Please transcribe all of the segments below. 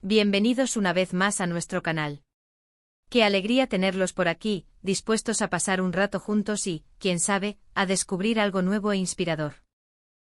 Bienvenidos una vez más a nuestro canal. Qué alegría tenerlos por aquí, dispuestos a pasar un rato juntos y, quién sabe, a descubrir algo nuevo e inspirador.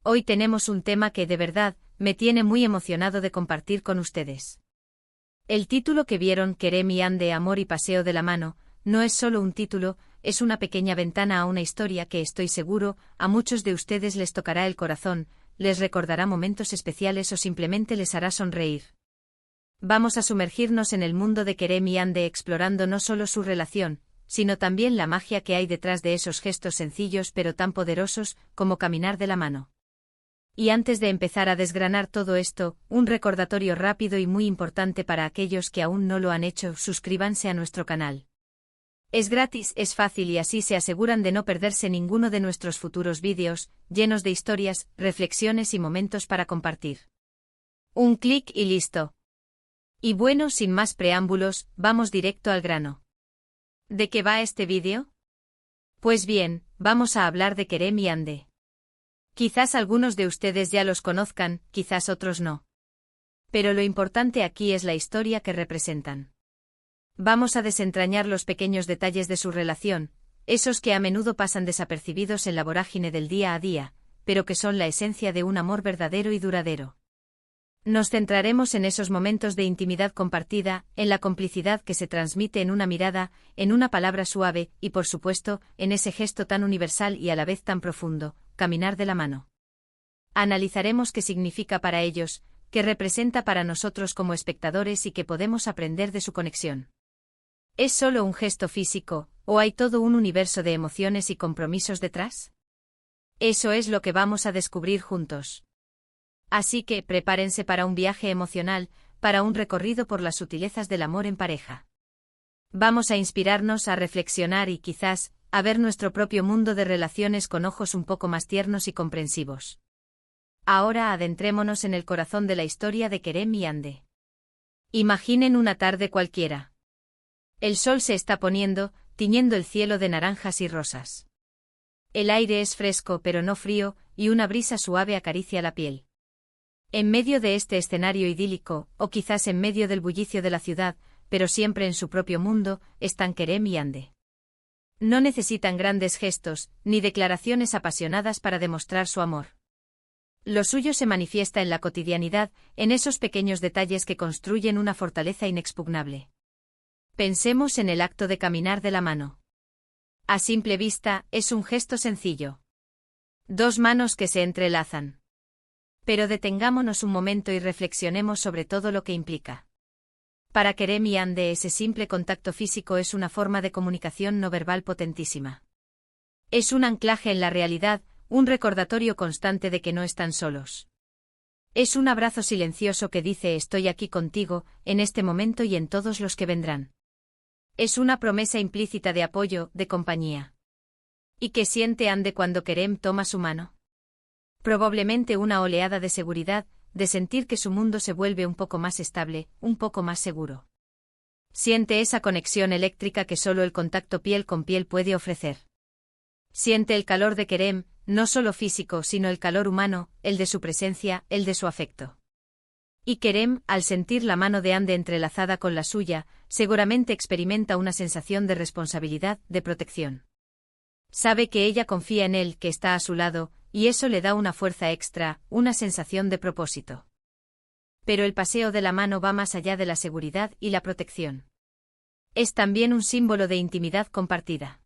Hoy tenemos un tema que de verdad me tiene muy emocionado de compartir con ustedes. El título que vieron, Kerem y Ande, amor y paseo de la mano, no es solo un título, es una pequeña ventana a una historia que estoy seguro a muchos de ustedes les tocará el corazón, les recordará momentos especiales o simplemente les hará sonreír. Vamos a sumergirnos en el mundo de Kerem y Ande explorando no solo su relación, sino también la magia que hay detrás de esos gestos sencillos pero tan poderosos como caminar de la mano. Y antes de empezar a desgranar todo esto, un recordatorio rápido y muy importante para aquellos que aún no lo han hecho: suscríbanse a nuestro canal. Es gratis, es fácil y así se aseguran de no perderse ninguno de nuestros futuros vídeos, llenos de historias, reflexiones y momentos para compartir. Un clic y listo. Y bueno, sin más preámbulos, vamos directo al grano. ¿De qué va este vídeo? Pues bien, vamos a hablar de Kerem y Ande. Quizás algunos de ustedes ya los conozcan, quizás otros no. Pero lo importante aquí es la historia que representan. Vamos a desentrañar los pequeños detalles de su relación, esos que a menudo pasan desapercibidos en la vorágine del día a día, pero que son la esencia de un amor verdadero y duradero. Nos centraremos en esos momentos de intimidad compartida, en la complicidad que se transmite en una mirada, en una palabra suave, y por supuesto, en ese gesto tan universal y a la vez tan profundo, caminar de la mano. Analizaremos qué significa para ellos, qué representa para nosotros como espectadores y qué podemos aprender de su conexión. ¿Es solo un gesto físico, o hay todo un universo de emociones y compromisos detrás? Eso es lo que vamos a descubrir juntos. Así que prepárense para un viaje emocional, para un recorrido por las sutilezas del amor en pareja. Vamos a inspirarnos, a reflexionar y quizás, a ver nuestro propio mundo de relaciones con ojos un poco más tiernos y comprensivos. Ahora adentrémonos en el corazón de la historia de Kerem y Ande. Imaginen una tarde cualquiera. El sol se está poniendo, tiñendo el cielo de naranjas y rosas. El aire es fresco pero no frío, y una brisa suave acaricia la piel. En medio de este escenario idílico, o quizás en medio del bullicio de la ciudad, pero siempre en su propio mundo, están Kerem y Ande. No necesitan grandes gestos, ni declaraciones apasionadas para demostrar su amor. Lo suyo se manifiesta en la cotidianidad, en esos pequeños detalles que construyen una fortaleza inexpugnable. Pensemos en el acto de caminar de la mano. A simple vista, es un gesto sencillo. Dos manos que se entrelazan. Pero detengámonos un momento y reflexionemos sobre todo lo que implica. Para Kerem y Ande ese simple contacto físico es una forma de comunicación no verbal potentísima. Es un anclaje en la realidad, un recordatorio constante de que no están solos. Es un abrazo silencioso que dice: estoy aquí contigo, en este momento y en todos los que vendrán. Es una promesa implícita de apoyo, de compañía. ¿Y qué siente Ande cuando Kerem toma su mano? Probablemente una oleada de seguridad, de sentir que su mundo se vuelve un poco más estable, un poco más seguro. Siente esa conexión eléctrica que solo el contacto piel con piel puede ofrecer. Siente el calor de Kerem, no solo físico sino el calor humano, el de su presencia, el de su afecto. Y Kerem, al sentir la mano de Ande entrelazada con la suya, seguramente experimenta una sensación de responsabilidad, de protección. Sabe que ella confía en él, que está a su lado, y eso le da una fuerza extra, una sensación de propósito. Pero el paseo de la mano va más allá de la seguridad y la protección. Es también un símbolo de intimidad compartida.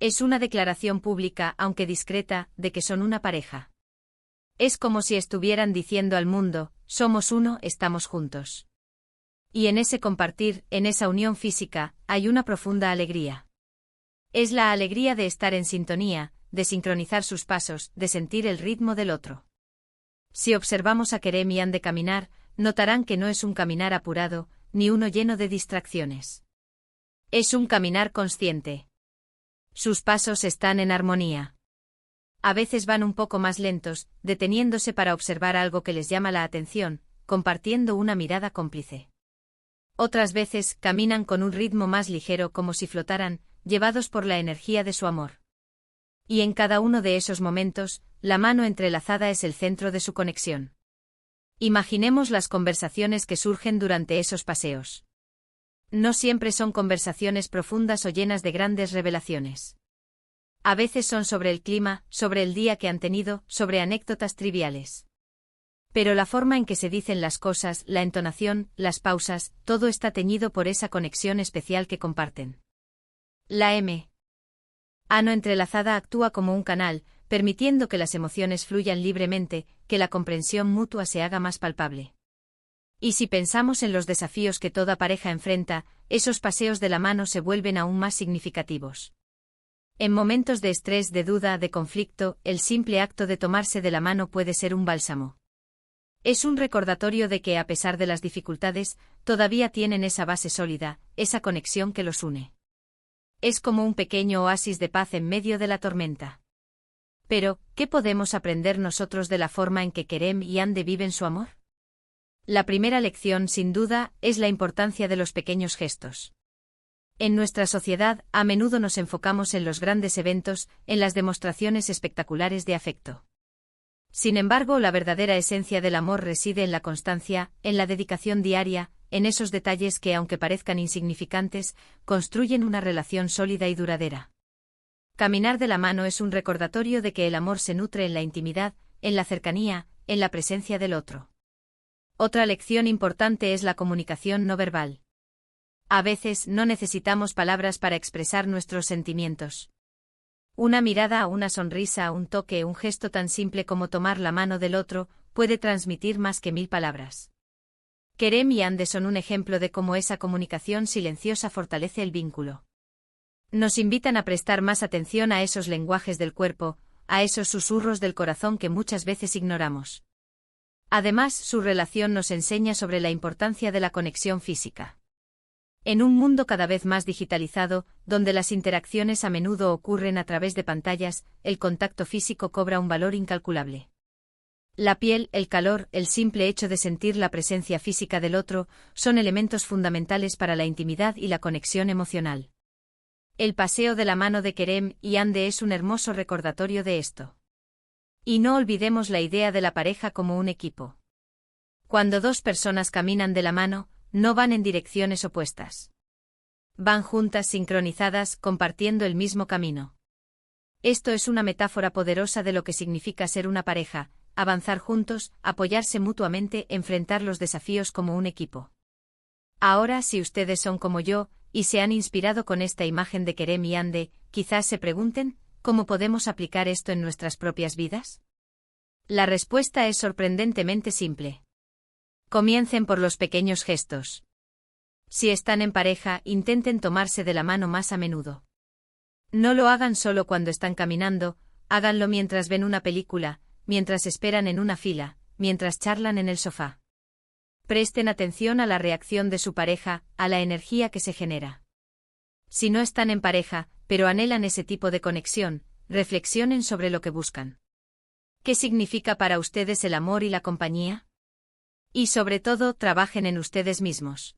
Es una declaración pública, aunque discreta, de que son una pareja. Es como si estuvieran diciendo al mundo: somos uno, estamos juntos. Y en ese compartir, en esa unión física, hay una profunda alegría. Es la alegría de estar en sintonía, de sincronizar sus pasos, de sentir el ritmo del otro. Si observamos a Kerem y Ande caminar, notarán que no es un caminar apurado, ni uno lleno de distracciones. Es un caminar consciente. Sus pasos están en armonía. A veces van un poco más lentos, deteniéndose para observar algo que les llama la atención, compartiendo una mirada cómplice. Otras veces caminan con un ritmo más ligero, como si flotaran, llevados por la energía de su amor. Y en cada uno de esos momentos, la mano entrelazada es el centro de su conexión. Imaginemos las conversaciones que surgen durante esos paseos. No siempre son conversaciones profundas o llenas de grandes revelaciones. A veces son sobre el clima, sobre el día que han tenido, sobre anécdotas triviales. Pero la forma en que se dicen las cosas, la entonación, las pausas, todo está teñido por esa conexión especial que comparten. La mano entrelazada actúa como un canal, permitiendo que las emociones fluyan libremente, que la comprensión mutua se haga más palpable. Y si pensamos en los desafíos que toda pareja enfrenta, esos paseos de la mano se vuelven aún más significativos. En momentos de estrés, de duda, de conflicto, el simple acto de tomarse de la mano puede ser un bálsamo. Es un recordatorio de que, a pesar de las dificultades, todavía tienen esa base sólida, esa conexión que los une. Es como un pequeño oasis de paz en medio de la tormenta. Pero, ¿qué podemos aprender nosotros de la forma en que Kerem y Ande viven su amor? La primera lección, sin duda, es la importancia de los pequeños gestos. En nuestra sociedad, a menudo nos enfocamos en los grandes eventos, en las demostraciones espectaculares de afecto. Sin embargo, la verdadera esencia del amor reside en la constancia, en la dedicación diaria, en esos detalles que, aunque parezcan insignificantes, construyen una relación sólida y duradera. Caminar de la mano es un recordatorio de que el amor se nutre en la intimidad, en la cercanía, en la presencia del otro. Otra lección importante es la comunicación no verbal. A veces no necesitamos palabras para expresar nuestros sentimientos. Una mirada, una sonrisa, un toque, un gesto tan simple como tomar la mano del otro, puede transmitir más que 1000 palabras. Kerem y Ande son un ejemplo de cómo esa comunicación silenciosa fortalece el vínculo. Nos invitan a prestar más atención a esos lenguajes del cuerpo, a esos susurros del corazón que muchas veces ignoramos. Además, su relación nos enseña sobre la importancia de la conexión física. En un mundo cada vez más digitalizado, donde las interacciones a menudo ocurren a través de pantallas, el contacto físico cobra un valor incalculable. La piel, el calor, el simple hecho de sentir la presencia física del otro, son elementos fundamentales para la intimidad y la conexión emocional. El paseo de la mano de Kerem y Ande es un hermoso recordatorio de esto. Y no olvidemos la idea de la pareja como un equipo. Cuando dos personas caminan de la mano, no van en direcciones opuestas. Van juntas, sincronizadas, compartiendo el mismo camino. Esto es una metáfora poderosa de lo que significa ser una pareja, avanzar juntos, apoyarse mutuamente, enfrentar los desafíos como un equipo. Ahora, si ustedes son como yo, y se han inspirado con esta imagen de Kerem y Ande, quizás se pregunten, ¿cómo podemos aplicar esto en nuestras propias vidas? La respuesta es sorprendentemente simple. Comiencen por los pequeños gestos. Si están en pareja, intenten tomarse de la mano más a menudo. No lo hagan solo cuando están caminando, háganlo mientras ven una película, mientras esperan en una fila, mientras charlan en el sofá. Presten atención a la reacción de su pareja, a la energía que se genera. Si no están en pareja, pero anhelan ese tipo de conexión, reflexionen sobre lo que buscan. ¿Qué significa para ustedes el amor y la compañía? Y sobre todo, trabajen en ustedes mismos.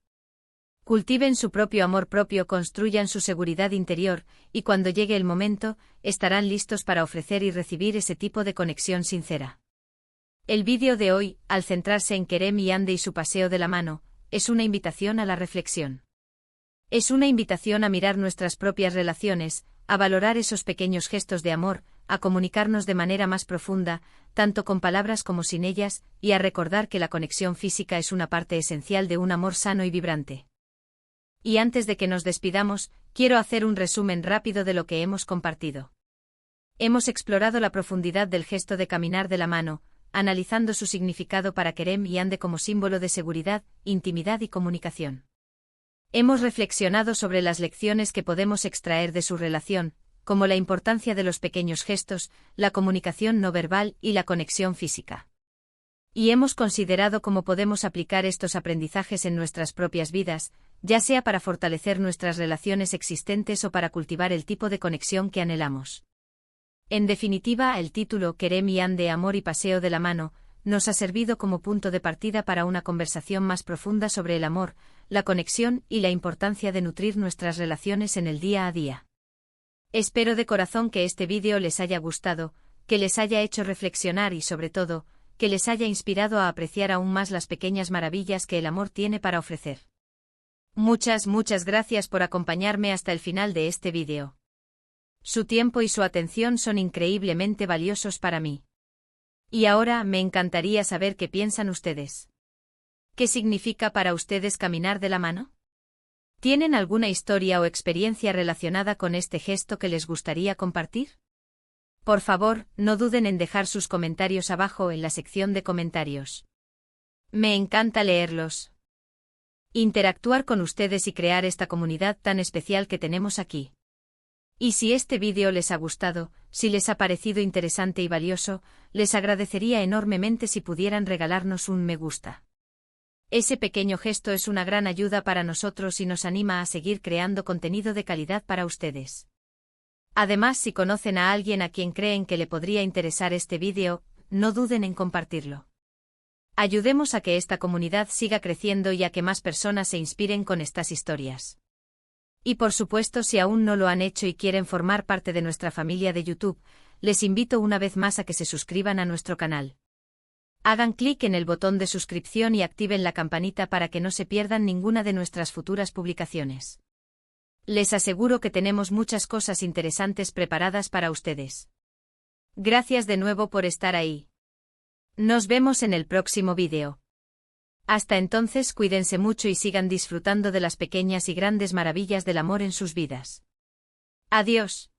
Cultiven su propio amor propio, construyan su seguridad interior, y cuando llegue el momento, estarán listos para ofrecer y recibir ese tipo de conexión sincera. El vídeo de hoy, al centrarse en Kerem y Ande y su paseo de la mano, es una invitación a la reflexión. Es una invitación a mirar nuestras propias relaciones, a valorar esos pequeños gestos de amor, a comunicarnos de manera más profunda, tanto con palabras como sin ellas, y a recordar que la conexión física es una parte esencial de un amor sano y vibrante. Y antes de que nos despidamos, quiero hacer un resumen rápido de lo que hemos compartido. Hemos explorado la profundidad del gesto de caminar de la mano, analizando su significado para Kerem y Ande como símbolo de seguridad, intimidad y comunicación. Hemos reflexionado sobre las lecciones que podemos extraer de su relación, como la importancia de los pequeños gestos, la comunicación no verbal y la conexión física. Y hemos considerado cómo podemos aplicar estos aprendizajes en nuestras propias vidas, ya sea para fortalecer nuestras relaciones existentes o para cultivar el tipo de conexión que anhelamos. En definitiva, el título Kerem y Ande, amor y paseo de la mano, nos ha servido como punto de partida para una conversación más profunda sobre el amor, la conexión y la importancia de nutrir nuestras relaciones en el día a día. Espero de corazón que este vídeo les haya gustado, que les haya hecho reflexionar y sobre todo, que les haya inspirado a apreciar aún más las pequeñas maravillas que el amor tiene para ofrecer. Muchas gracias por acompañarme hasta el final de este vídeo. Su tiempo y su atención son increíblemente valiosos para mí. Y ahora me encantaría saber qué piensan ustedes. ¿Qué significa para ustedes caminar de la mano? ¿Tienen alguna historia o experiencia relacionada con este gesto que les gustaría compartir? Por favor, no duden en dejar sus comentarios abajo en la sección de comentarios. Me encanta leerlos. Interactuar con ustedes y crear esta comunidad tan especial que tenemos aquí. Y si este vídeo les ha gustado, si les ha parecido interesante y valioso, les agradecería enormemente si pudieran regalarnos un me gusta. Ese pequeño gesto es una gran ayuda para nosotros y nos anima a seguir creando contenido de calidad para ustedes. Además, si conocen a alguien a quien creen que le podría interesar este vídeo, no duden en compartirlo. Ayudemos a que esta comunidad siga creciendo y a que más personas se inspiren con estas historias. Y por supuesto, si aún no lo han hecho y quieren formar parte de nuestra familia de YouTube, les invito una vez más a que se suscriban a nuestro canal. Hagan clic en el botón de suscripción y activen la campanita para que no se pierdan ninguna de nuestras futuras publicaciones. Les aseguro que tenemos muchas cosas interesantes preparadas para ustedes. Gracias de nuevo por estar ahí. Nos vemos en el próximo vídeo. Hasta entonces, cuídense mucho y sigan disfrutando de las pequeñas y grandes maravillas del amor en sus vidas. Adiós.